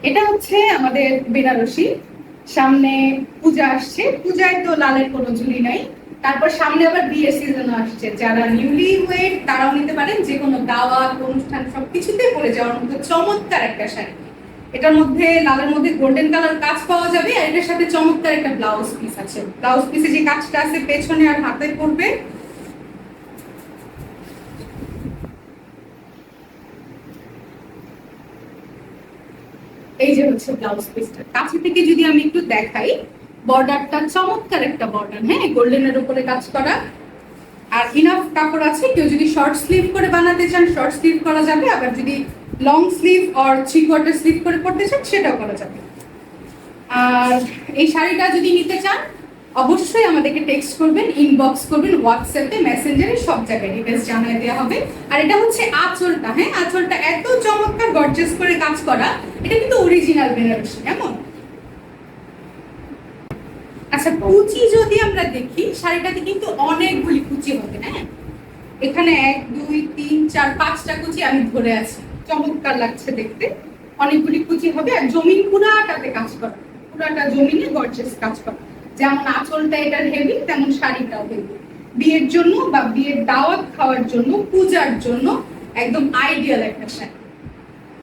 এটা হচ্ছে আমাদের বেনারসি। সামনে পূজা আসছে, পূজায় তো লালের কোনো ঝুলি নাই। তারপর সামনে আবার বিয়ের সিজন আসছে, যারা নিউলি ওয়েড তারাও নিতে পারেন, যে কোনো দাওয়াত অনুষ্ঠান সবকিছুতে পরে যাওয়ার মতো চমৎকার একটা শাড়ি। এটার মধ্যে লালের মধ্যে গোল্ডেন কালার কাজ পাওয়া যাবে, আর এটার সাথে চমৎকার একটা ব্লাউজ পিস আছে। ব্লাউজ পিসে যে কাজটা আছে পেছনে আর হাতে পড়বে। এই যে হচ্ছে ব্লাউজ পিসটা, কাছে থেকে যদি আমি একটু দেখাই, বর্ডারটা চমৎকার একটা বর্ডার, হ্যাঁ, গোল্ডেনের উপরে কাজ করা। আর ইনাফ কাপড় আছে, কেউ যদি শর্ট স্লিভ করে বানাতে চান শর্ট স্লিভ করা যাবে, আবার যদি লং স্লিভ আর 3/4 স্লিভ করে পড়তে চান সেটাও করা যাবে। আর এই শাড়িটা যদি নিতে চান অবশ্যই আমাদেরকে টেক্সট করবেন, ইনবক্স করবেন, হোয়াটসঅ্যাপে, মেসেঞ্জারে, সব জায়গায় ডিটেলস জানিয়ে দেওয়া হবে। আর এটা হচ্ছে আঁচলটা, হ্যাঁ, আঁচলটা এত চমৎকার গর্জিয়াস করে কাজ করা, এটা কিন্তু অরিজিনাল বেনারসি, কেমন। আচ্ছা, কুচি যদি আমরা দেখি, শাড়িটাতে কিন্তু অনেকগুলি কুচি হবে, হ্যাঁ, এখানে 1 2 3 4 5টা কুচি আমি ধরে আছি, চমৎকার লাগছে দেখতে। অনেকগুলি কুচি হবে, আর জমিন পুরাটাতে কাজ করা, পুরাটা জমিনে গর্জিয়াস কাজ করা। যেমন আঁচলটা এটার হেভি, তেমন শাড়িটাও হেভি। বিয়ের জন্য বা বিয়ের দাওয়াত খাওয়ার জন্য, পূজার জন্য একদম আইডিয়াল একটা শাড়ি।